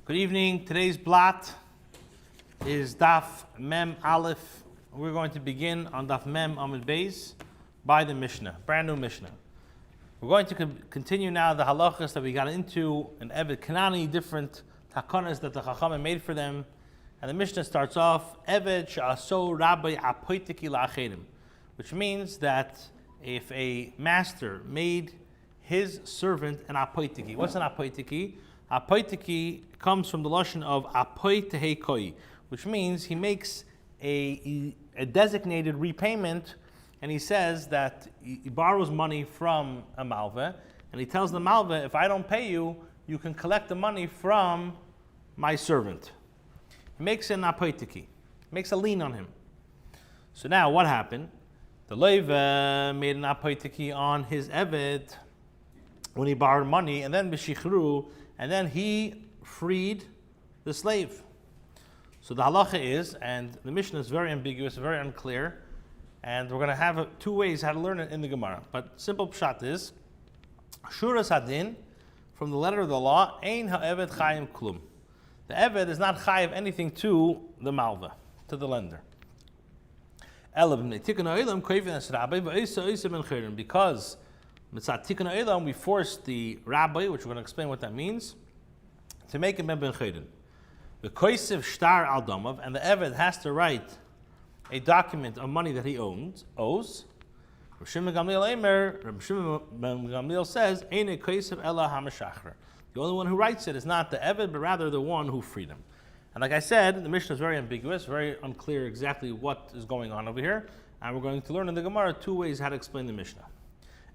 Good evening. Today's blot is Daf Mem Aleph. We're going to begin on Daf Mem Amud Beis by the Mishnah, brand new Mishnah. We're going to continue now the halachas that we got into in Evet Kanani, different takanas that the Chachamim made for them. And the Mishnah starts off, Evet she'aso rabbi apoitiki la'achedim, which means that if a master made his servant an apoitiki. What's an apoitiki? Apoitiki comes from the lashon of apoit tehekoi, which means he makes a designated repayment, and he says that he borrows money from a malva, and he tells the malva, if I don't pay you, you can collect the money from my servant. He makes an apoitiki, makes a lien on him. So now what happened? The leva made an apoitiki on his eved when he borrowed money, and then b'shichru, and then he freed the slave. So the halacha is, and the Mishnah is very ambiguous, very unclear, and we're going to have two ways how to learn it in the Gemara. But simple pshat is, Shuras Hadin, from the letter of the law, Ein ha'eved chayim klum. The eved is not chayiv anything to the malva, to the lender. Because Mitzat Tikkun Ha'olam, we forced the rabbi, which we're going to explain what that means, to make him ben chayrin. The koisiv shtar al damav, and the eved has to write a document of money that he owes. Rav Shimon ben Gamliel says, "Eine koisiv ela hamashachar." The only one who writes it is not the eved, but rather the one who freed him. And like I said, the Mishnah is very ambiguous, very unclear exactly what is going on over here, and we're going to learn in the Gemara two ways how to explain the Mishnah.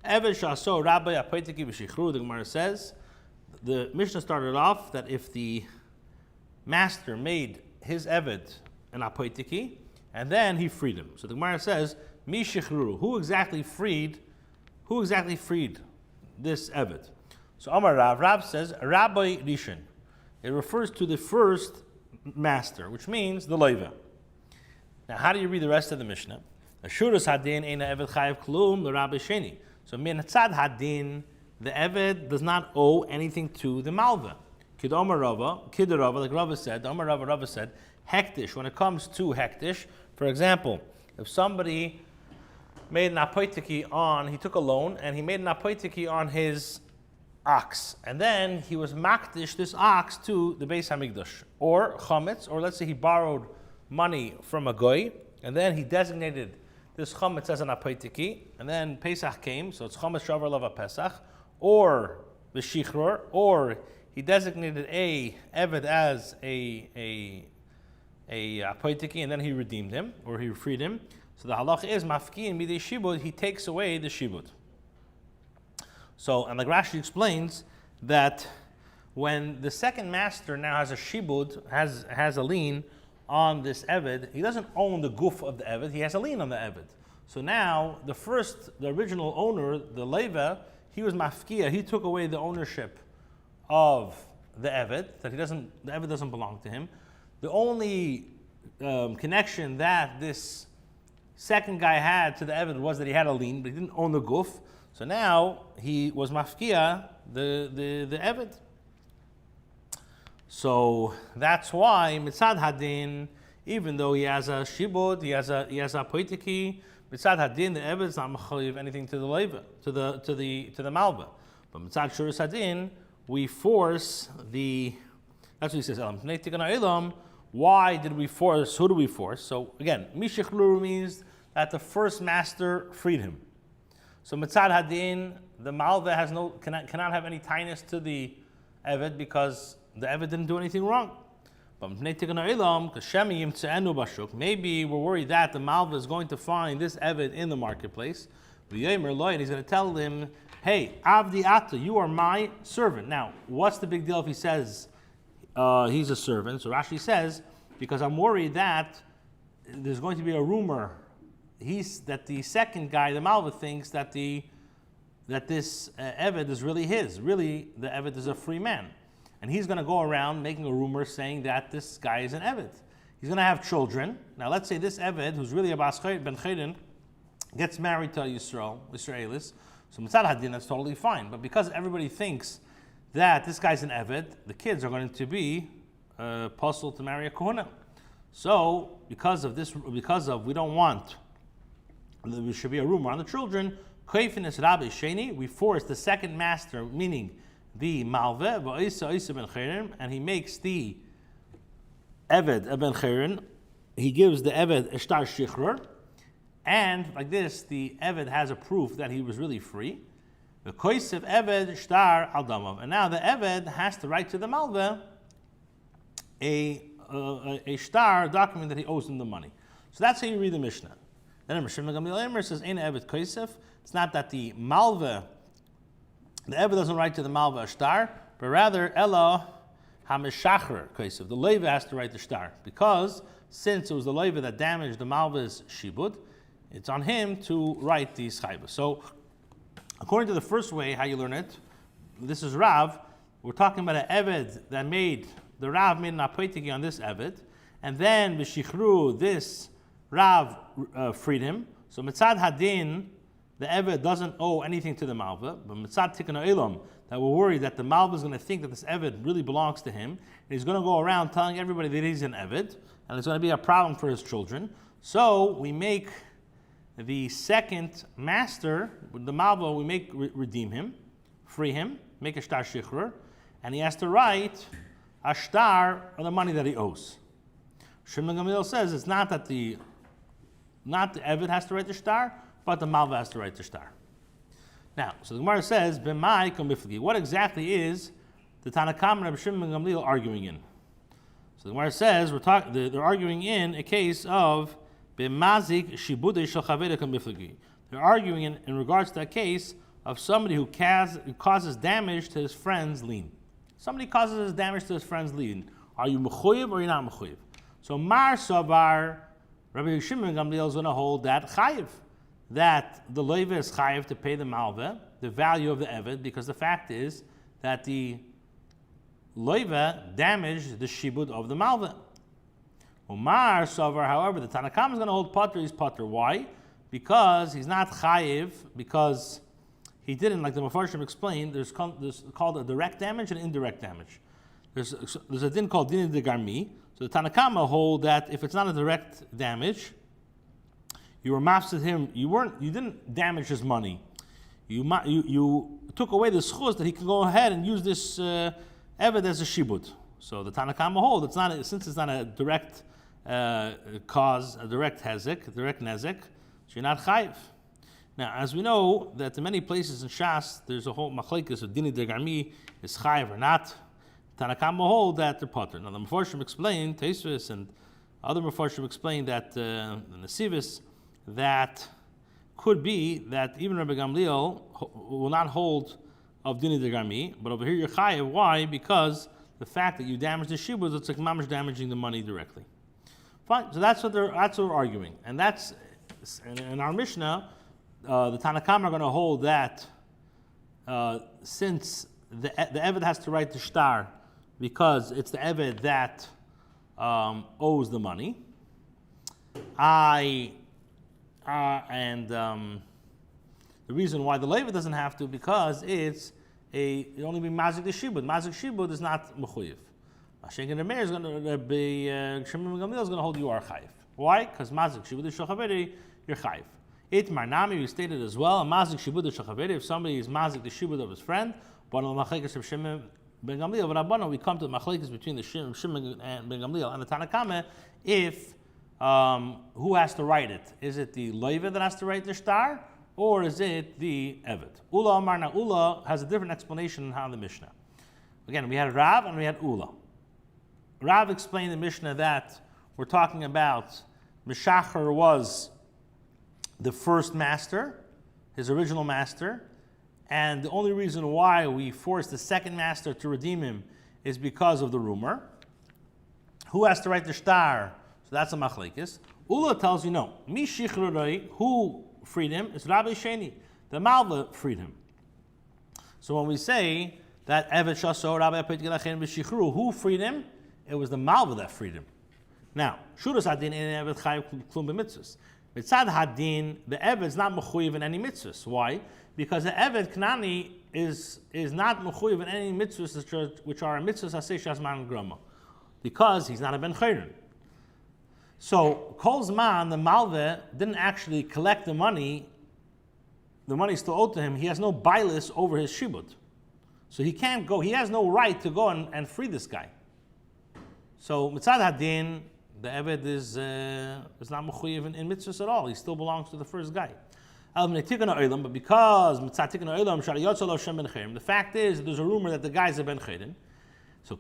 Eved shaso rabbi apoitiki v'shichru. The Gemara says, the Mishnah started off that if the master made his eved an apoitiki, and then he freed him. So the Gemara says, mi shichru. Who exactly freed this eved? So Amar Rav says, Rabbi Rishon. It refers to the first master, which means the leva. Now, how do you read the rest of the Mishnah? Ashuras hadin eina eved chayav klum l'Rabbi Sheni. So min tzad hadin, the eved does not owe anything to the malva. Kid Omar Rava, like Rava said, Omar Rava said, hektish. When it comes to hektish, for example, if somebody made an apoitiki he took a loan and he made an apoitiki on his ox, and then he was makdish this ox to the Beis Hamikdash, or chametz, or let's say he borrowed money from a goy, and then he designated this chametz as an apoitiki, and then Pesach came, so it's chametz shavar lava Pesach, or b'shichror, or he designated a eved as a apoitiki, and then he redeemed him, or he freed him. So the halach is mafkiin midei shibud, he takes away the shibud. So, and like Rashi explains, that when the second master now has a shibud, has a lien on this eved, he doesn't own the guf of the eved, he has a lien on the eved. So now, the original owner, the leva, he was mafkia, he took away the ownership of the eved, the eved doesn't belong to him. The only connection that this second guy had to the eved was that he had a lien, but he didn't own the guf. So now he was mafkia, the eved. So that's why mitzad hadin, even though he has a shibud, he has a poitiki, mitzad hadin, the eved is not mechayiv anything to the leva, to the malva. But mitzad shuras hadin, we force the. That's what he says. Why did we force? Who do we force? So again, mishichlu means that the first master freed him. So mitzad hadin, the malva cannot have any tinus to the eved because the eved didn't do anything wrong. But maybe we're worried that the malva is going to find this eved in the marketplace. And he's going to tell him, hey, avdi ata, you are my servant. Now, what's the big deal if he says he's a servant? So Rashi says, because I'm worried that there's going to be a rumor that the second guy, the malva, thinks that this eved is really his. Really, the eved is a free man. And he's going to go around making a rumor saying that this guy is an eved. He's going to have children. Now, let's say this eved, who's really a ben chayrin, gets married to a Yisraelis. So mitzad hadin, that's totally fine. But because everybody thinks that this guy's an eved, the kids are going to be puzzle to marry a kohuna. So because of we don't want there should be a rumor on the children. Koifinis Rabbi Sheni, we force the second master, meaning the malve, and he makes the eved ben chayrin. He gives the eved eshtar shichrur, and like this, the eved has a proof that he was really free. The koisev eved shtar al damav, and now the eved has to write to the malve a shtar document that he owes him the money. So that's how you read the Mishnah. Then Shimon Gamliel says, "Ein eved koisef." It's not that the eved doesn't write to the malva a shtar, but rather Ella hamishachrer koisef. The leiva has to write the shtar because since it was the leiva that damaged the malva's shibud, it's on him to write the schaiba. So, according to the first way, how you learn it, this is Rav. We're talking about an eved that the Rav made an apoitiki on this eved, and then v'shichru this Rav freed him. So mitzad hadin, the eved doesn't owe anything to the malva, but mitzad tikkun ha'olam, that we're worried that the malva is going to think that this eved really belongs to him, and he's going to go around telling everybody that he's an eved, and it's going to be a problem for his children. So we make the second master, the malva, we redeem him, free him, make a shtar shichrur, and he has to write a shtar on the money that he owes. Shimon Gamliel says it's not the eved has to write the shtar, but the malva has to write the shtar. Now, so the Gemara says, "B'mai kom biflagi." What exactly is the Tanakam and Rabbi Shimon Gamliel arguing in? So the Gemara says they're arguing in a case of b'mazik shibudei shel chavei kom biflagi. They're arguing in regards to a case of somebody who causes damage to his friend's lien. Somebody causes damage to his friend's lien. Are you mechuyev or you're not mechuyev? So Mar Savar, Rabbi Shimon Gamliel is going to hold that chayiv, that the leiva is chayiv to pay the malva, the value of the eved, because the fact is that the leiva damaged the shibud of the malva. Umar Savar, however, the Tanakam is going to hold pater, he's pater. Why? Because he's not chayiv, because he didn't, like the Mefarshim explained, there's called a direct damage and indirect damage. There's a din called din de garmi. So the Tanakama hold that if it's not a direct damage, you were mafsid him. You didn't damage his money. You took away the schuz that he can go ahead and use this eved as a shibud. So the Tanakama hold since it's not a direct cause, a direct hezek, direct nezek, so you're not chayiv. Now, as we know that in many places in Shas, there's a whole machlekes of dini de garmi is chayiv or not. Tanakama hold that they're potter. Now the Mefarshim explained, Teisvis and other Mefarshim explained that the Nesivis, that could be that even Rabbi Gamliel will not hold of dini de garmi, but over here you're chayiv. Why? Because the fact that you damage the shibud, it's like mamash damaging the money directly. Fine. So that's what we're arguing, and that's in our Mishnah. The Tanakam are going to hold that since the eved has to write the shtar because it's the eved that owes the money. The reason why the leiva doesn't have to, because it only be mazik the shibud. Mazik shibud is not mechuyev. Shenken the Meir is going to be Shimon Gamliel is going to hold you are chayiv. Why? Because mazik shibud is shochaveri, you're chayiv. Itmar Nami, we stated as well, a mazik shibud is shochaveri. If somebody is mazik the shibud of his friend, but on the machlekes of Shimon ben Gamliel, but Rabbana, we come to the machlekes between the Shimon and ben Gamliel and the Tanakame. If who has to write it? Is it the leiva that has to write the shtar, or is it the eved? Ula Amarna, Ula has a different explanation in how the Mishnah. Again, we had Rav and we had Ula. Rav explained in the Mishnah that we're talking about Mishacher was the first master, his original master, and the only reason why we forced the second master to redeem him is because of the rumor. Who has to write the shtar? So that's a machlekes. Ula tells you no. Mi shichruroi, who freed him? It's Rabbi Sheni. The Malva freed him. So when we say that Evet Shaso Rabbi Petgelachen b'Shichru, who freed him? It was the Malva that freed him. Now, Shuras Hadin in Evet Chayiv Klum b'mitzvahs. Mitzad Hadin, the Evet is not mechuyev in any mitzvahs. Why? Because the Evet Knani is not mechuyev in any mitzvahs which are mitzvahs Aseh Shazman Grama. because he's not a ben chayrin. So Kol Zman, the Malveh, didn't actually collect the money. The money is still owed to him. He has no bailis over his shibud. So he can't go, he has no right to go and free this guy. So Mitzad Hadin, the Eved is not mechuyev in mitzvahs at all. He still belongs to the first guy. But because the fact is that there's a rumor that the guy's a ben chayrin. So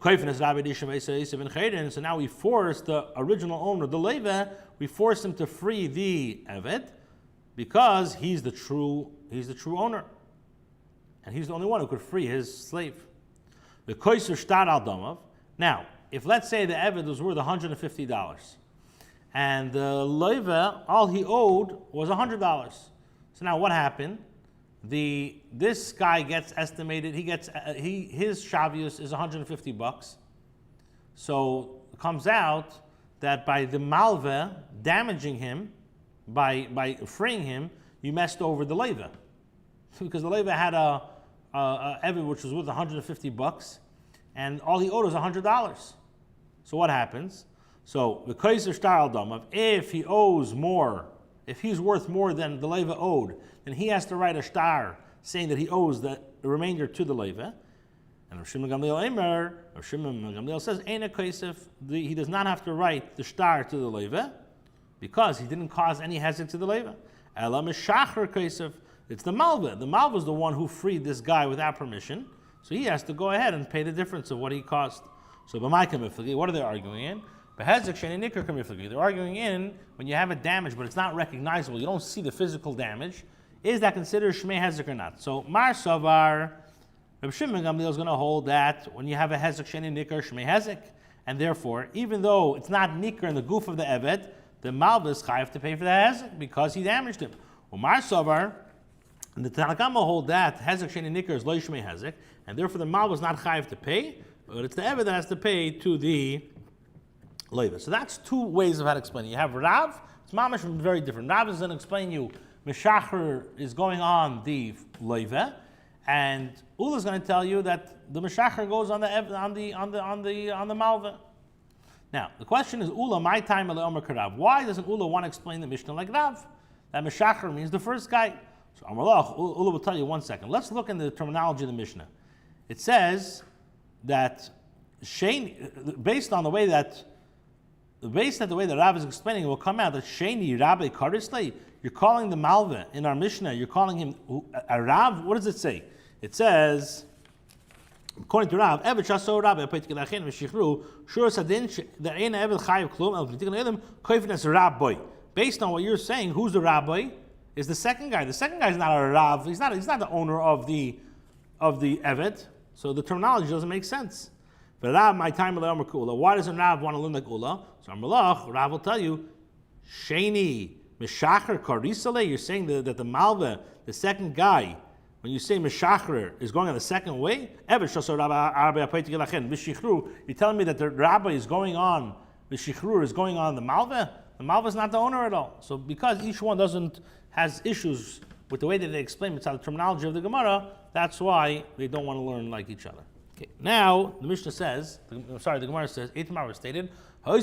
so now we force the original owner, the Leva, we force him to free the Eved because he's the true owner. And he's the only one who could free his slave. The koiser shtar al damav. Now, if let's say the Eved was worth $150, and the Leva, all he owed was $100. So now what happened? This guy gets estimated. His shavius is $150. So it comes out that by the malveh damaging him, by freeing him, you messed over the leva, because the leva had a Eved which was worth $150, and all he owed was $100. So what happens? So the kaiser shtar al damav, if he owes more, if he's worth more than the leva owed, then he has to write a shtar saying that he owes the remainder to the leva. And Rav Shimon Gamliel says, Eina kaisef, he does not have to write the shtar to the leva because he didn't cause any hezek to the leva. Ela mishacher kaisef, it's the malveh. The malveh is the one who freed this guy without permission, so he has to go ahead and pay the difference of what he cost. So b'may kamiflagi, what are they arguing in? Behezek sheni nikar kamiflagi. They're arguing in when you have a damage, but it's not recognizable. You don't see the physical damage. Is that considered shmei hezek or not? So Mar Savar, Reb Shimon Gamliel is going to hold that when you have a hezek sheni nikar shmei hezek, and therefore, even though it's not nikar in the goof of the Eved, the malveh is chayav to pay for the hezek because he damaged him. Mar Savar, and the Tanakama hold that hezek sheni nikar is lo shmei hezek, and therefore the malveh is not chayav to pay, but it's the Eved that has to pay to the leva. So that's two ways of how to explain it. You have Rav, it's mamash very different. Rav is going to explain you Meshacher is going on the leva, and Ula is going to tell you that the Meshacher goes on the malveh. Now the question is, Ula, my time Omer Karav. Why doesn't Ula want to explain the Mishnah like Rav? That Meshacher means the first guy. So Amalach, Ula will tell you 1 second. Let's look in the terminology of the Mishnah. It says that based on the way that Rav is explaining, it will come out that Sheni Rabbi Karisle, you're calling the malveh in our Mishnah, you're calling him a Rav. What does it say? It says, according to Rav, Eved Shaso Rabbi Apaytikilachin V'Shichru Shur Sadin the Ein Eved Chayiv Klum El V'Tikil Elim Koifnes Rabbi. Based on what you're saying, who's the Rabbi? Is the second guy. The second guy is not a Rav. He's not the owner of the Eved. So the terminology doesn't make sense. But Rav, my time Kula. Why doesn't Rav want to learn like Ula? So Rav will tell you, Sheni Meshacher Karisale. You're saying that the malveh, the second guy, when you say Meshacher is going on the second way, you're telling me that the rabbi is going on, the Shichru is going on the malveh? The malveh is not the owner at all. So because each one has issues with the way that they explain it's the terminology of the Gemara, that's why they don't want to learn like each other. Okay. Now the Mishnah says, the Gemara says, Eitamar was stated, what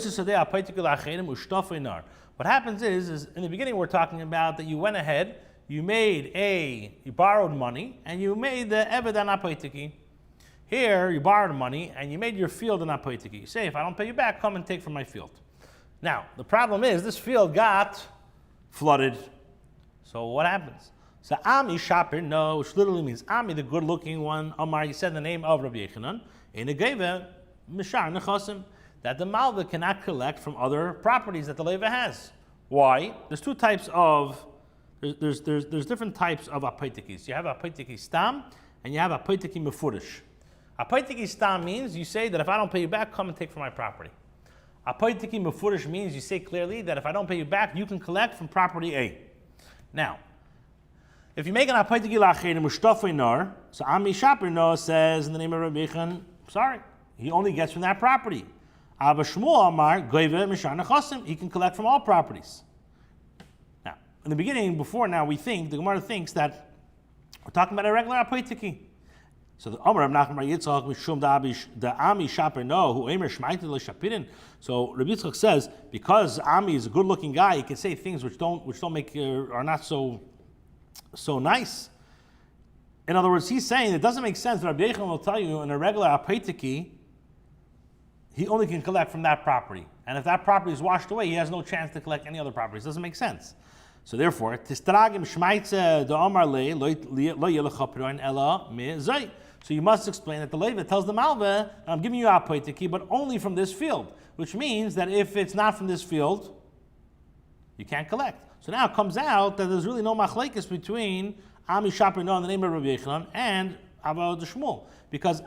happens is in the beginning we're talking about that you went ahead, you borrowed money, and you made the Eved an apaitiki. Here you borrowed money and you made your field an apaitiki. You say, if I don't pay you back, come and take from my field. Now the problem is this field got flooded. So what happens? So Ami Shapir, no, which literally means Ami, the good-looking one. Omar, you said the name of Rabbi Yechanan in a geva Mishar Nechasim, that the malveh cannot collect from other properties that the leva has. Why? There's two types of there's different types of apaitikis. You have apaitiki stam and you have apaitiki mefurish. Apaitiki stam means you say that if I don't pay you back, come and take from my property. Apaitiki mefurish means you say clearly that if I don't pay you back, you can collect from property A. Now, if you make an apaitiki la'acherim mushtafei nar, so Ami Shapir no says in the name of Rabbi Yechon, sorry, he only gets from that property. Abba Shmuel Amar goyve mishar nechasim, he can collect from all properties. Now, in the beginning, before now, the Gemara thinks that we're talking about a regular apaitiki. So the Amar Rav Nachman Bar Yitzchak Mishum the Ami Shaper No who Eimer Shmaited LeShapirin. So Rabbi Yitzchak says because Ami is a good-looking guy, he can say things which don't make are not so nice. In other words, he's saying it doesn't make sense that Rabbi Yechon will tell you in a regular apaitiki, he only can collect from that property. And if that property is washed away, he has no chance to collect any other properties. It doesn't make sense. So therefore, Tistragim Shmaitze the Omar Le Lo Yelechapiron Ella Me Zay. So you must explain that the Leva tells the Malva, I'm giving you apaitiki, but only from this field, which means that if it's not from this field, you can't collect. So now it comes out that there's really no machlekes between Ami Shaper No in the name of Rabbi Yechon and Avodah Shmuel, because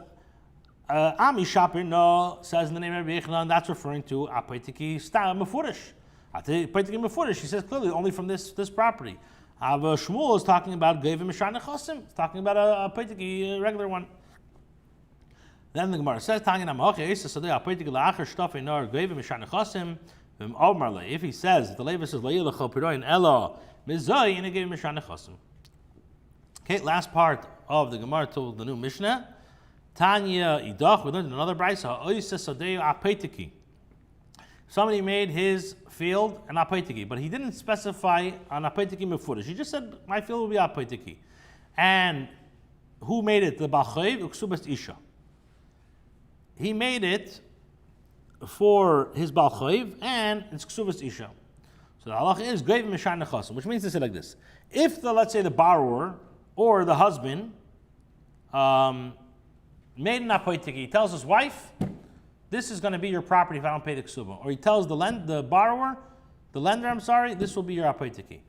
Ami Shaper No says in the name of Rabbi Yechon, that's referring to apaitiki mefurish. Apaitiki mefurish, he says clearly only from this property. Avodah Shmuel is talking about Gevim Mishar Nechosim. It's talking about a apaitiki, regular one. Then the Gemara says, if he says the Levi says Ella Mizay and Gevim Mishar Nechosim. Okay, last part of the Gemara to the new Mishnah. Tanya Idach, we learned in another brayso. Somebody made his field an apaitiki, but he didn't specify an apaitiki mefurish. He just said, my field will be apaitiki. And who made it? The Bachayv Uksubas Isha. He made it for his Bachayv and it's Ksubas Isha. So the halacha is Gevim Mishar Nechosim, which means to say like this. If let's say the borrower or the husband made an apaitiki, he tells his wife, this is going to be your property if I don't pay the ksuba. Or he tells the lender, this will be your apaitiki.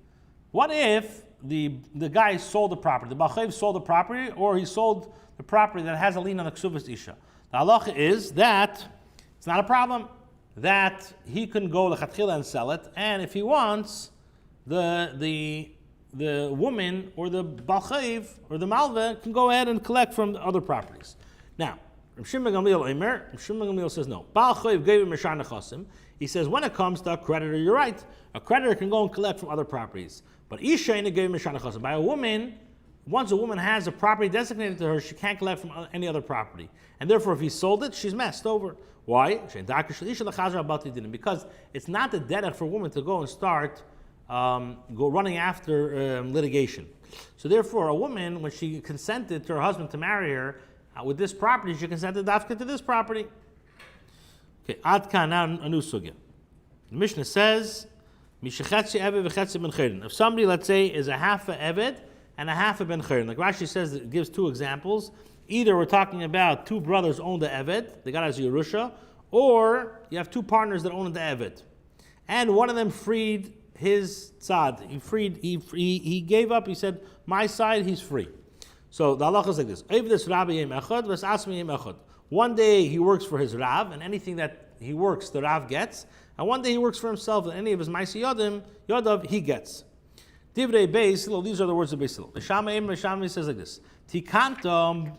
What if the guy sold the property, the Bachayv sold the property, or he sold the property that has a lien on the ksubas isha? The halacha is that it's not a problem, that he can go lechatchila and sell it, and if he wants, the woman or the Bachayv or the Malva can go ahead and collect from the other properties. Now, Rav Shimon ben Gamliel says no. Ba'achayv gave him mishar nechasim. He says when it comes to a creditor, you're right. A creditor can go and collect from other properties. But Isha gave him mishar nechasim. By a woman, once a woman has a property designated to her, she can't collect from any other property. And therefore, if he sold it, she's messed over. Why? Because it's not the derech for a woman to go and start go running after litigation. So therefore, a woman, when she consented to her husband to marry her, with this property, she consented dafka to this property. Okay, ad kan, now a new sugya. The Mishnah says, if somebody, let's say, is a half a eved and a half a ben chayrin, like Rashi says, it gives two examples. Either we're talking about two brothers own the eved, they got as Yerusha, or you have two partners that own the eved, and one of them freed his tzad. He gave up. He said, my side, he's free. So the halacha is like this. One day he works for his Rav, and anything that he works, the Rav gets. And one day he works for himself, and any of his Maisi Yodav, he gets. Divrei Beis Hillel, these are the words of Beis Hillel. The Shammai says like this. Tikantam,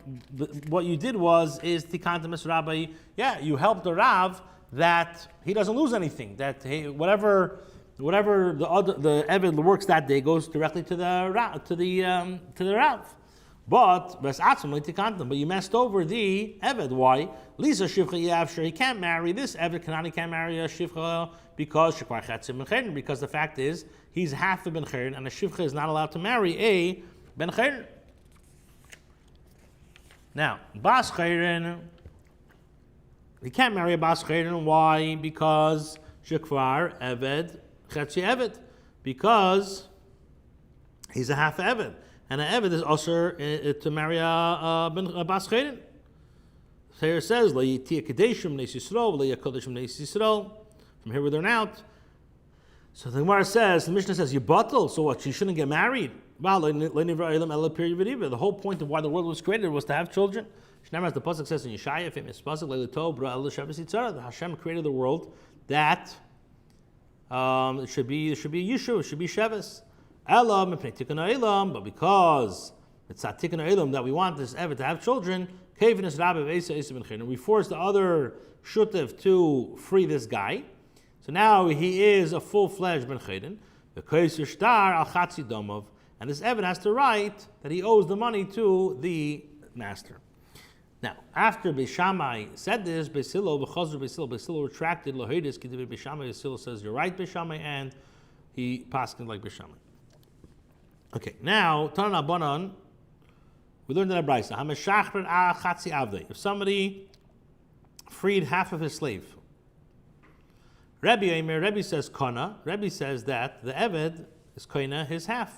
what you did is Tikantam es Rabbi, you helped the Rav that he doesn't lose anything, that whatever the Eved works that day goes directly to the Rav. But you messed over the Eved. Why? Lisa Shivcha Yavshir, he can't marry this Eved. Kanani can't marry a Shivcha because Shekvar Chetzim Ben Chayrin. Because the fact is, he's half a Ben Chayrin, and a Shivcha is not allowed to marry a Ben Chayrin. Now, Bas Chayrin, he can't marry a Bas Chayrin. Why? Because Shekvar Eved Chetzi Eved. Because he's a half Eved. And an Eved is also to marry a Bas Chayrin. Here it says, from here we're there out. So the Gemara says, the Mishnah says, you bottle, so what, she shouldn't get married? The whole point of why the world was created was to have children. As the Pasuk says in Yeshaya, famous Pasuk, that Hashem created the world that it should be Yishu, it should be Shevis. But because it's a tikkun elam that we want this Eved to have children, we force the other shutev to free this guy. So now he is a full-fledged ben chayrin. And this Eved has to write that he owes the money to the master. Now, after Beis Shammai said this, Beis Hillel retracted. Lohedis Kediv Beis Shammai. Beis Hillel says, "You're right, Beis Shammai," and he paskined like Beis Shammai. Okay, now Tanan Abanan, we learned in a brayso. Hameshachar chatzi avdei. If somebody freed half of his slave, Rebbe says kona. Rebbe says that the eved is koina his half,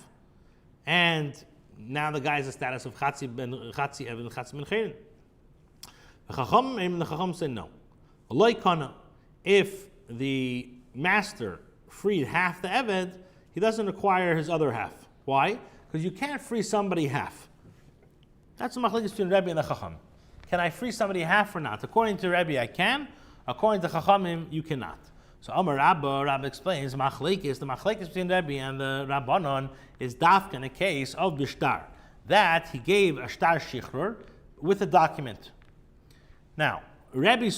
and now the guy is the status of chatzi eved, chatzi ben chayrin. The Chacham say no. Like kona, if the master freed half the eved, he doesn't acquire his other half. Why? Because you can't free somebody half. That's the machlokes between Rebbe and the Chacham. Can I free somebody half or not? According to Rebbe, I can. According to Chachamim, you cannot. So Amar Rabba explains, the machlokes between Rebbe and the Rabbanon is dafka in a case of the shtar, that he gave a shtar shichrur with a document. Now, Rebbe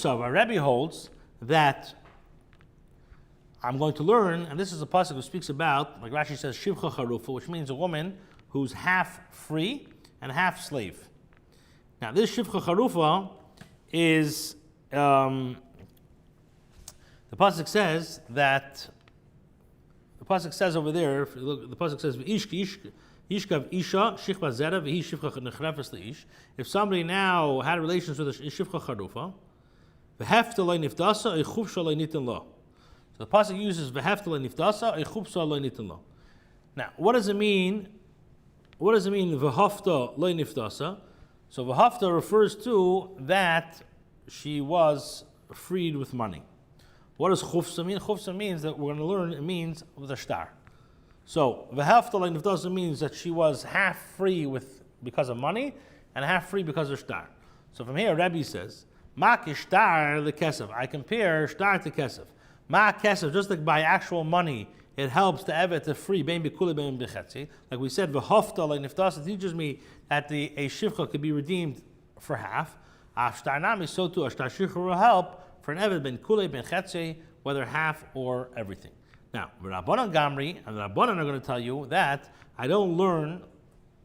holds that I'm going to learn, and this is a pasuk who speaks about, like Rashi says, shivcha charufa, which means a woman who's half free and half slave. Now, this shivcha charufa is, the pasuk says that, the pasuk says over there, the pasuk says, Yishkav isha shichva zera v'hi shivcha nechrefes leish. If somebody now had relations with a shivcha charufa, v'hefta lo niftasa a chufsha lo nitin lo. So the pasuk uses v'hefta lo niftasa a chufsha lo nitin lo. Now, what does it mean? What does it mean v'hafta lo niftasa? So v'hafta refers to that she was freed with money. What does chufsa mean? Chufsa means that we're going to learn. It means with a shtar. So v'hafta lo niftasa means that she was half free because of money and half free because of shtar. So from here, Rebbe says, Ma kishtar the kesef. I compare shtar to kesef. Ma kesef, just like by actual money, it helps the evet to free bein bikuli bein bechetzi. Like we said, v'hafta lo niftasa teaches me that a shivcha could be redeemed for half. Shtar nami, so too a shtar shivcha will help for an evet bein kuli bein chetzi, whether half or everything. Now, Rabbanan Gamri and the Rabbanan are going to tell you that I don't learn.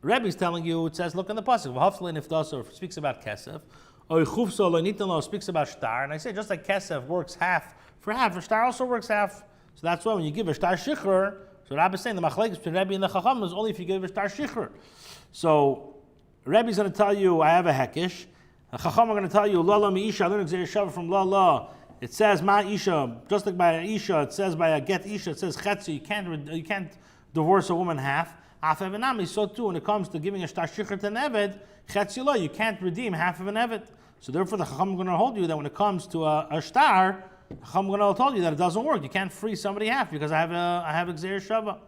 Rebbe's telling you, it says, look in the pasuk, v'hafta niftasa speaks about kesef, or chufsa lo nitin lo speaks about shtar, and I say just like kesef works half for half, shtar also works half. So that's why when you give a shtar shichr, so Rabbi is saying the machlokes between Rebbe and the Chacham is only if you give a shtar shichr. So Rebbe's going to tell you I have a hekish. The Chacham are going to tell you la mi isha. I learned Gzeir Shava from la. It says ma isha, just like by a isha, it says by a get isha, it says chetzi. You can't divorce a woman half. Afevenami, so too when it comes to giving a shtar shichr to an eved, chetzi lo, you can't redeem half of an eved. So therefore, the Chacham are going to hold you that when it comes to a shtar, the Chacham are going to tell you that it doesn't work. You can't free somebody half because I have a Gzeir Shava.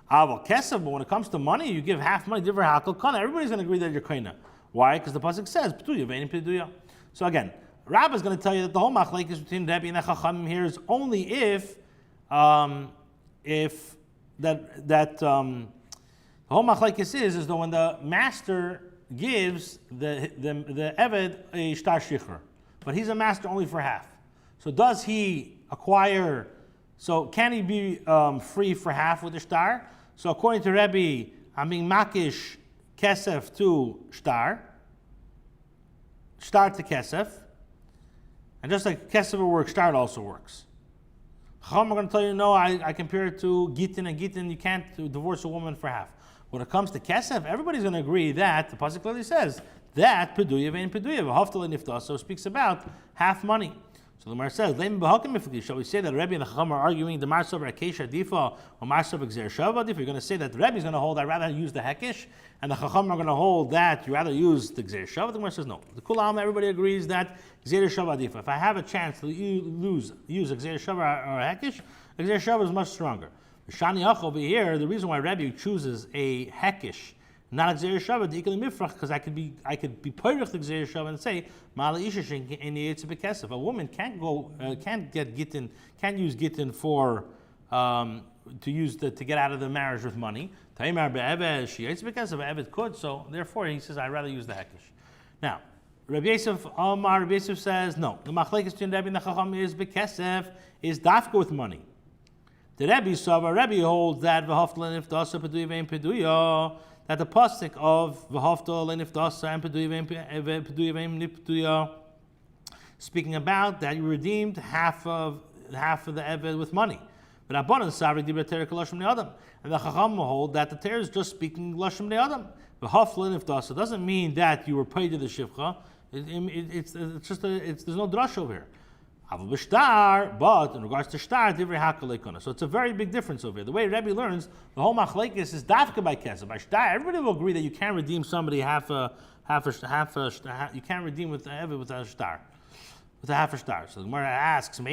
But when it comes to money, you give half money. Everybody's going to agree that you're koina. Why? Because the pasuk says peduya ve'ein peduya. So again, Rabbi is going to tell you that the whole machlokes between Rebbe and the Chacham here is only if the whole machlokes is that when the master gives the eved a shtar shichr, but he's a master only for half. So does he acquire? So can he be free for half with the shtar? So according to Rebbe, I'm being makish kesef to shtar to kesef, and just like kesef works, shtar also works. Chacham are going to tell you no. I compare it to Gittin, and Gittin you can't divorce a woman for half. When it comes to kesef, everybody's going to agree that the pasuk clearly says that peduya ve'in peduya v'hafta lo niftasa, so speaks about half money. So the Gemara says, shall we say that Rebbe and the Chacham are arguing the Marsav Akesha Difa or Marsav Gzeir Shava Difa? You're going to say that the Rebbe is going to hold I'd rather use the Hekish, and the Chacham are going to hold that you rather use the Gzeir Shava. The Gemara says no. The Kulam, everybody agrees that Gzeir Shava Difa. If I have a chance to use a Gzeir Shava or a Hekish, the Gzeir Shava is much stronger. The Shani Ach over here, the reason why Rebbe chooses a Hekish, not a Gzeir Shava, the Ikali Mifrach, because I could be poirich the Gzeir Shava and say Mala Isha Shenki Eni Yitzeh Bekesef. A woman can't get Gittin, can't use Gittin for to get out of the marriage with money. Taimar be'eved she Yitzeh Bekesef. Eved could, so therefore he says I'd rather use the Hekish. Now Rabbi Yosef says no. The machlekes between Rebbe and the Chacham is Bekesef is dafka with money. The Rebbe holds that v'hafta lo niftasa peduya ve'ein peduya. that the pasuk of v'hafta le'niftasa and peduya niptuya, speaking about that you redeemed half of the eved with money. But Rabbanan Savri Dibra Terek Lashon Bnei Adam, and the Chacham hold that the Torah is just speaking Lashon Bnei Adam. But Haflin if das doesn't mean that you were paid to the shivcha. It's there's no drush over here. Aval b'shtar, but in regards to shtar, divrei hakalekona. So it's a very big difference over here. The way Rebbe learns, the whole machlekes is dafka by kesef. By shtar, everybody will agree that you can't redeem somebody half a. You can't redeem with a shtar. With a half a star. So the Gemara asks, so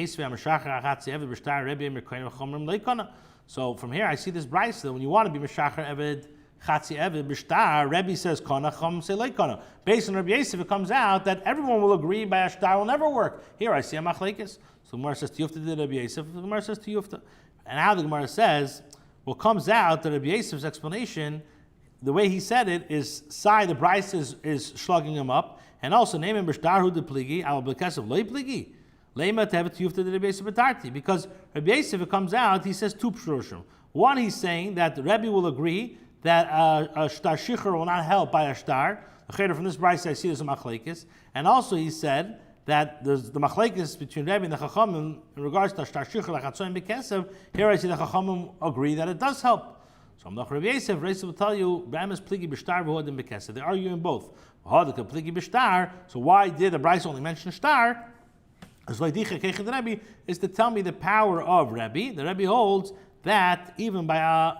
from here I see this brayso that when you want to be Meshachar Eved Chatzi Eved B'shtar, Rebbe says Kana Chum say Leikana. Based on Rabbi Yosef, it comes out that everyone will agree by a shtar will never work. Here I see a machlekes. So the Gemara says Tiyufta did Rabbi Yosef. The Gemara says Tiyufta. And now the Gemara says, well, comes out that Rabbi Yosef's explanation, the way he said it is Sai, the brayso is slugging him up. And also, name him b'shtarhu de pligi, al b'kesav loy pligi. Leima tevet yufta de Rabbi Yosef b'tarti. Because Rabbi Yosef, it comes out, he says two pshuroshim. One, he's saying that the Rebbe will agree that a shtar shicher will not help by a shtar. From this brayso, I see there's a machlekes. And also, he said that there's the machlekes between Rebbe and the Chachamim in regards to shtar shicher lachatzoin b'kesav. Here I see the Chachamim agree that it does help. So Rabbi Yosef will tell you, B'amis pligi b'shtar v'hodim b'kesav. They argue in both. So why did the Bryce only mention shtar? Is to tell me the power of Rebbe. The Rebbe holds that even the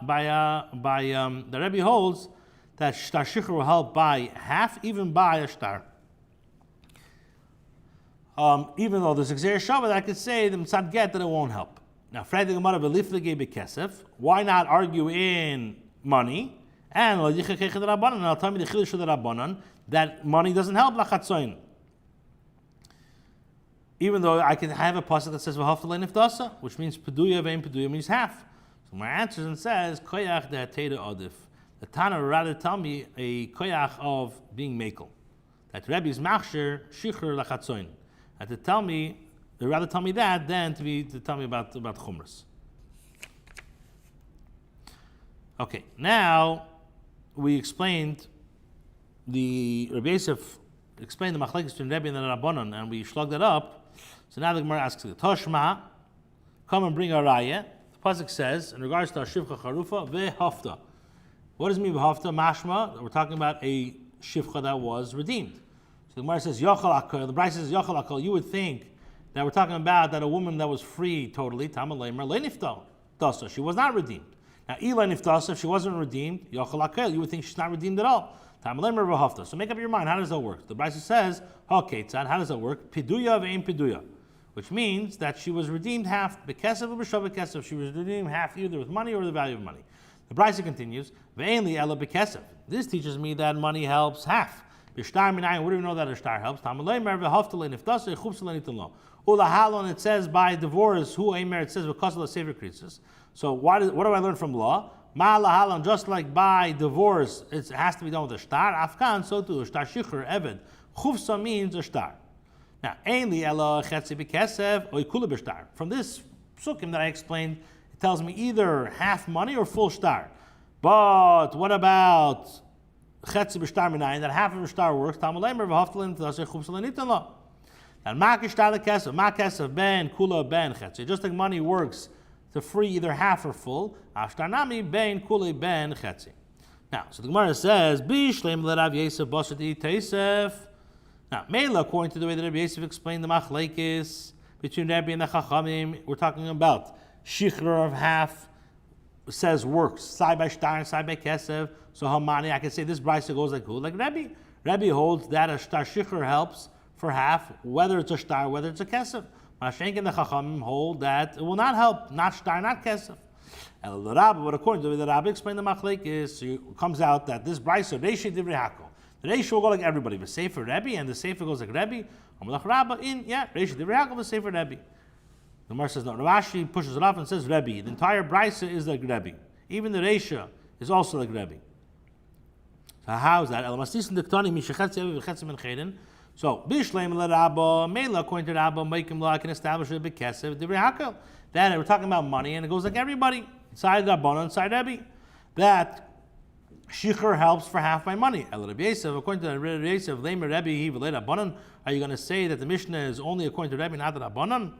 Rebbe holds that shtar shicher will help by half, even by a shtar. Even though there's exer shabbat, I could say the mitzad get that it won't help. Now, why not argue in money? And I'll tell me the chiddush of the Rabbanan that money doesn't help lachatzoin. Even though I can have a pasuk that says v'hafta le'niftasa, which means peduya ve'im peduya means half. So my answers and says koyach de'ateda adif. The Tana would rather tell me a koyach of being mekel, that Rebbe's machsher shicher lachatzoin. And to tell me, they'd rather tell me that than to tell me about chumras. Okay, now we explained the Rabbi Yosef explained the machlekes between Rebbe and the Rabbanon, and we shlugged it up. So now the Gemara asks the Toshma, come and bring a raya. The pasuk says in regards to shivcha charufa vehafta. What does it mean vehafta? Mashma. We're talking about a shivcha that was redeemed. So the Gemara says yochal akol. The Brayso says yochal akol. You would think that we're talking about that a woman that was free totally. Tama leimer leinifta dasa. She was not redeemed. Now, Ila Niftasa, if she wasn't redeemed, Yochel Akel, you would think she's not redeemed at all. So make up your mind, how does that work? The Brayso says, okay, how does that work? Piduya ve'im piduya, which means that she was redeemed half, Bekesav or B'shav Bekesav, she was redeemed half either with money or the value of money. The Brayso continues, ve'in li ela Bekesav. This teaches me that money helps half. B'shtar minayin, what do we know that a shtar helps? Tamalei ve'hafta le'niftasa, echubsa le'nitan lo. Ulahalon, it says by divorce, hu aimer, it says because of the savior creatures. So what do I learn from law? Ma'alahalon, just like by divorce, it has to be done with a shtar. Afkan, so too, shtar shicher, eved. Chufsa means a shtar. Now, ainli ela chetzi b'kesev, or ikula b'shtar. From this psukim that I explained, it tells me either half money or full shtar. But what about chetzi b'shtar minayin, that half of a shtar works? Tamalemer v'haftalin t'aseh chufsa l'nitan lo. And ma kishtar l'kesev, ma kesev ben kula ben chetzi. Just like money works to free either half or full. Ashtanami ben kule ben chetzi. Now, so the Gemara says, Bishleim l'Rav Yosef basati teisef. Now, Mela, according to the way that Rabbi Yosef explained the machlekes between Rabbi and the Chachamim, we're talking about shichra of half, says works, side by shtar and side by kesev. So Hamani, I can say this brayso goes like who? Like Rabbi. Rabbi holds that a shtar shichra helps for half, whether it's a shtar, whether it's a kesev. Mashenk and the Chachamim hold that it will not help, not shtar, not kesef. El Rabbi, but according to the way the Rabbi explained the machlekes, it comes out that this brayso reisha divrei hakol. The reisha will go like everybody, the sefer Rebbe, and the sefer goes like Rebbe. Amalach Rabba in reisha divrei hakol, the sefer Rebbe. The Gemara says no. Rashi pushes it off and says Rebbe. The entire brayso is like Rebbe. Even the reisha is also like Rebbe. So how is that? El mastis in the ktani mishachetzi evi v'chetzi ben chedin. So, Bishleim l'Rabba, Mela, according to Rabba, Meikim Lo, I can establish a Bekesev, Divrei Hakel. Then we're talking about money, and it goes like everybody, inside Rabbanon, inside Rebbe. That Shichur helps for half my money. According to Rabbi Yosef, are you going to say that the Mishnah is only according to Rabbi, not the Rabbanan?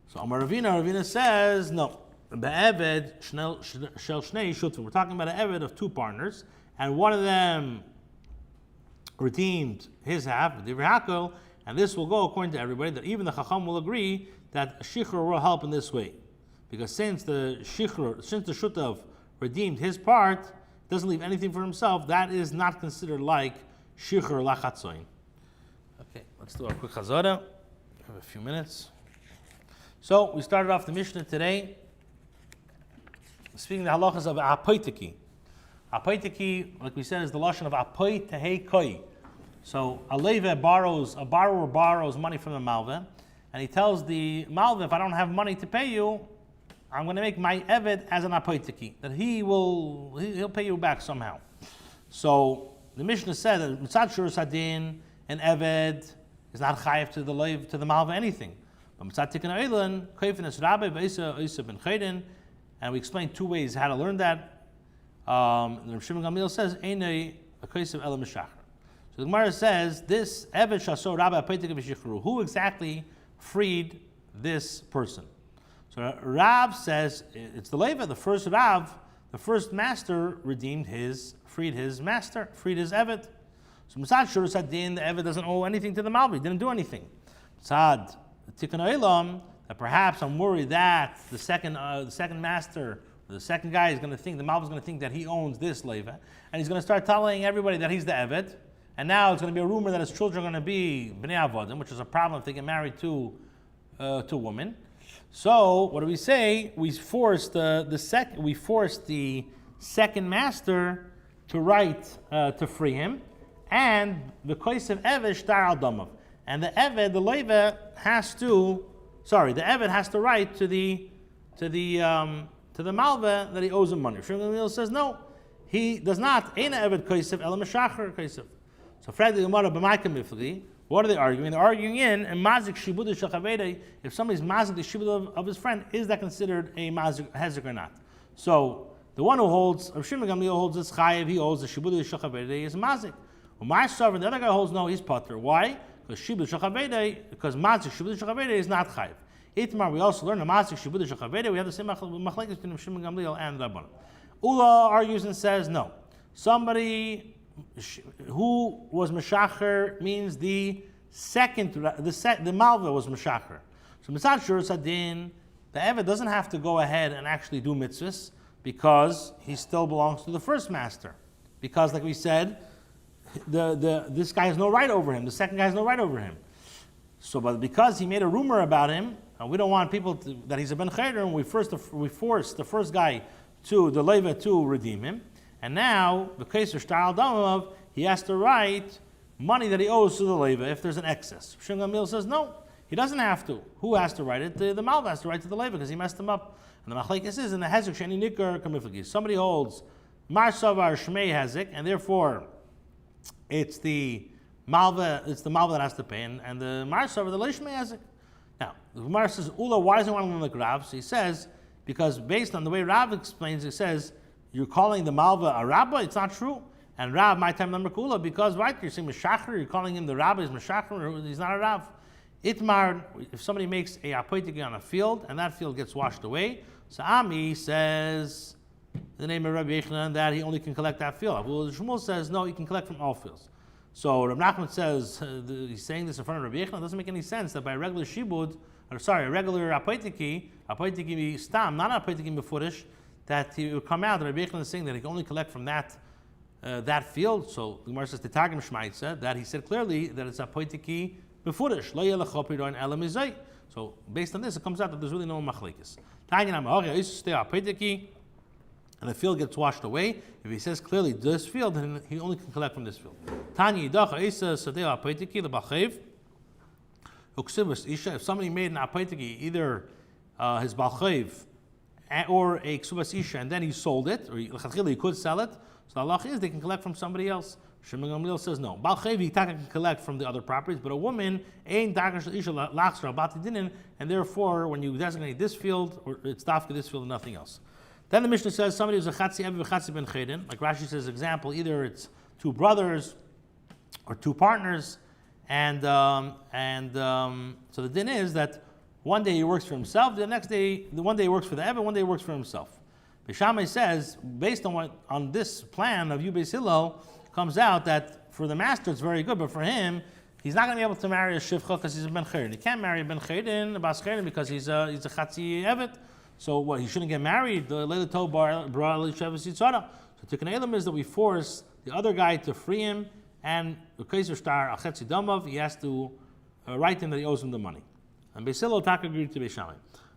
So Amar Ravina says, no. We're talking about an Eved of two partners, and one of them redeemed his half, and this will go according to everybody, that even the Chacham will agree that Shichur will help in this way. Because since the Shutav redeemed his part, doesn't leave anything for himself, that is not considered like Shichur Lachatzoin. Okay, let's do a quick Chazara. We have a few minutes. So, we started off the Mishnah today speaking the halachas of Apoitiki. Apoitiki, like we said, is the lashon of Apoit Tehei Koi. So, a borrower borrows money from the Malveh, and he tells the Malveh, if I don't have money to pay you, I'm going to make my Eved as an Apoitiki, that he'll pay you back somehow. So, the Mishnah said that Mitzad Shur Sadin, an Eved is not chayiv to the Malveh anything. But Mitzad Tikkun Eilan, Kaifin es Rabbi V'Isa ben Chayden, and we explained two ways how to learn that. The Shimon Gamliel says, Einei a Kaisav Ela Meshachar. So the Gemara says, this Eved Shaso Rabbi Apoitiki V'Shichru, who exactly freed this person? So Rav says, it's the Leva, the first Rav, the first master freed his master, freed his Eved. So Mitzad Shur Sadin, the Eved doesn't owe anything to the Malvi, didn't do anything. Mitzad Tikkun Eilam, that perhaps I'm worried that the second master, the second guy is going to think, the Malva is going to think that he owns this Leva, and he's going to start telling everybody that he's the Eved, and now it's going to be a rumor that his children are going to be Bnei Avodim, which is a problem if they get married to women. So what do we say? We force the second master to write to free him, and the Koisev Eved Shtar al Damav, and the Eved, the Leva, the Eved has to write to the Malva that he owes him money. Shimon Gamliel says no, he does not. Eina Eved Koisev Ela Meshacher Koisev. So Frag the Gemara b'Maika Mifli. What are they arguing? They're arguing in Mazik Shibud Shachavede. If somebody's Mazik the Shibud of his friend, is that considered a Mazik Hezek or not? So the one who holds, Shimon Gamliel holds this Chayev, he holds the Shibud Shachavede is Mazik. My sovereign, the other guy holds no, he's Potter. Why? Because Mazik Shibud Shachavede is not Chayev. Itmar, we also learn the Mazik Shibud Shachavede. We have the same machlekes between Shimon Gamliel and Rabbanan. Ula argues and says no. Somebody who was Meshacher means the Malva was Meshacher. So Mitzad Shur Sadin, the Eved doesn't have to go ahead and actually do mitzvahs because he still belongs to the first master. Because, like we said, this guy has no right over him. The second guy has no right over him. So, but because he made a rumor about him, and we don't want people that he's a ben chayder, and we forced the first guy to the Leva to redeem him. And now, the case of Shtar Damav, he has to write money that he owes to the Leva if there's an excess. Shimon Gamliel says, no, he doesn't have to. Who has to write it? The Malva has to write to the Leva because he messed him up. And the machlekes is in the Hezek Sheni Nikar Kamiflagi. Somebody holds Mar Savar Shmei Hezek, and therefore it's the Malva that has to pay, and the Mar Savar, the Leishmei Hezek. Now, the Gemara says, Ula, why does he want to learn like Rav? So he says, because based on the way Rav explains, he says, you're calling the Malva a rabbi? It's not true. And Rav, my time number Kula, because right, you're saying Meshacher, you're calling him the rabbi, is Meshacher, he's not a Rav. Itmar, if somebody makes a apoitiki on a field, and that field gets washed away, so Ami says, the name of Rabbi Yochanan, that he only can collect that field. Well, Shmuel says, no, he can collect from all fields. So Rabbi Nachman says, he's saying this in front of Rabbi Yochanan, it doesn't make any sense that by a regular shibud, a regular apoitiki stam, not apoitiki befurish, that he would come out, and Rabbi Yochanan is saying that he can only collect from that field. So the Gemara says, the Targum Shmaitza, that he said clearly that it's apoitiki befurish, lo yelech chopiron elam izay. So based on this, it comes out that there's really no machlekes. And the field gets washed away. If he says clearly this field, then he only can collect from this field. If somebody made an apoitiki, either his balchayv or a ksubas isha, and then he sold it, or he could sell it, so the halach is they can collect from somebody else. Shimon Gamliel says no. Balchayv he can collect from the other properties, but a woman ain't isha lachsra bati dinin, and therefore when you designate this field, or it's dafka this field and nothing else. Then the Mishnah says somebody who's a chatzi eved v'chatzi ben chedin, like Rashi says, example, either it's two brothers or two partners, and so the din is that one day he works for himself, the one day he works for the eved, one day he works for himself. Beishamai says, based on this plan of Beis Hillel, comes out that for the master it's very good, but for him, he's not going to be able to marry a shivcha because he's a ben chedin. He can't marry a ben chedin, a bas chedin, because he's a chatzi eved. So what? He shouldn't get married. The Leila told Bar Lishavas Yitzhara. So Tikkun Elam is that we force the other guy to free him, and the Kaiser Star Achetzi Damav, he has to write him that he owes him the money. And Beis Hillel Taka agreed to Beis Shammai.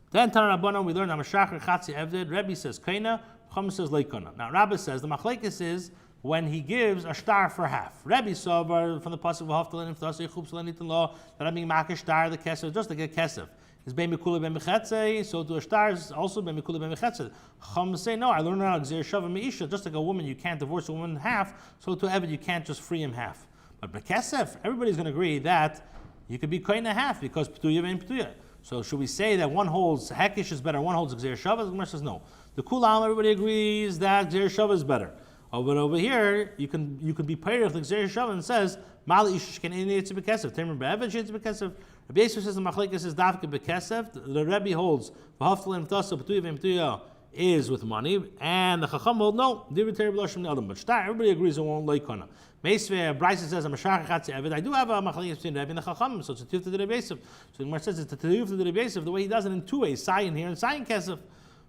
Then Tana Rabbanan we learn Amashachar Chatzi Evded. Rebbe says Kaina, Chum says Leikona. Now Rabbi says the machlekes is when he gives a star for half. Rebbe saw from the pasuk of Haftalin if Tasei Chub Salanitin Law that I mean Makar star the kesef just like a kesef. Is ben mikula ben mechetze, so to a star is also ben mikula ben mechetze. Chum say no. I learned out gzer shava meisha. Just like a woman, you can't divorce a woman half. So to Eved, you can't just free him half. But bekesef, everybody's going to agree that you could be koina half because ptuya ben ptuya. So should we say that one holds hekish is better, one holds gzer shava? The Gemara says no. The kulam, everybody agrees that gzer shava is better. Oh, but over here, you can be paid if the gzer shava and says mali ishish can init to bekesef. Tamer be'eved shit to bekesef. Rabbi S says the machlekes is dafke bekesef. The Rebbe holds v'haftalin v'tasa b'tuya v'imtuya is with money, and the Chacham hold no. Divrei b'lashim the adam. But shtar everybody agrees it won't leikona. Meisve Bryce says I'm a shachar chatzi eved. I do have a machlekes between Rebbe and the Chacham, so it's a tiyuf to the Rabbi S. So the Gemara says it's a tiyuf to the Rabbi S. The way he does it in two ways, sayin here and sayin kesef.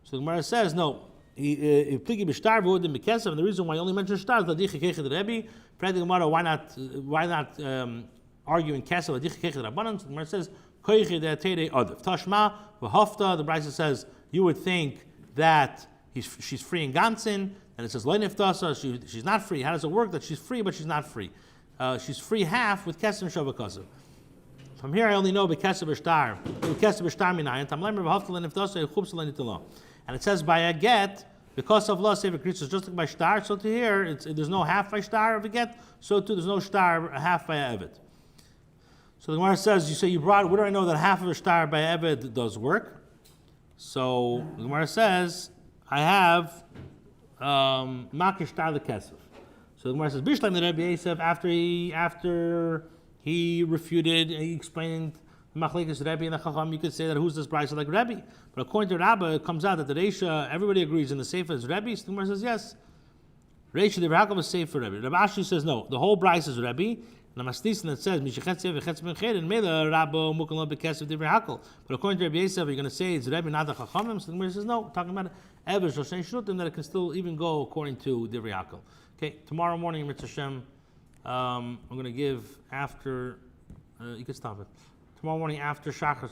So the Gemara says no. If pligi b'shtar v'odim b'kesef, and the reason why I only mention shtar is the dichik kechid the Rebbe. Pray the Gemara why not arguing kesef adich kechid rabbanan. The Gemara says koichid tere adav tashma v'hafta. The Brisa says you would think that she's free in gansin, and it says loiniftasa. She's not free. How does it work that she's free but she's not free? She's free half with kesef and shavakasav. From here I only know bekesef b'shtar minayin tamlemer v'hafta loiniftasa chubs loinitala. And it says by a get, because of law sefer creatures, just like by shtar, so to here, there's no half by shtar of a get, so too there's no shtar half by a evet. So the Gemara says, where do I know that half of a shtar by a evet does work? So the Gemara says, I have makir shtar the kesef. So the Gemara says, Bishlam the Rabbi Yosef, after he refuted, he explained machlekes Rebbe and the Chacham, you could say that who's this Brisa like Rebbe? But according to Rabbi, it comes out that the Reisha, everybody agrees in the Sefer is Rebbe. So the Gemara says yes. Reisha the Rebbe is Sefer Rebbe. Rabbi Ashi says no. The whole Brisa is Rebbe. And the Mastis that says Mishachetz Vechetz Ben Ched and Mela Rabbi Mukallah Bekesef Divrei Hakol. But according to Rabbi Yosef, you're going to say it's Rebbe, not the Chachamim. So the Gemara says no. We're talking about Ever Shoshen Shlutim that it can still even go according to Divrei Hakol. Okay, tomorrow morning, Mitzvah Hashem, I'm going to give after. You can stop it. Tomorrow morning after Shachar.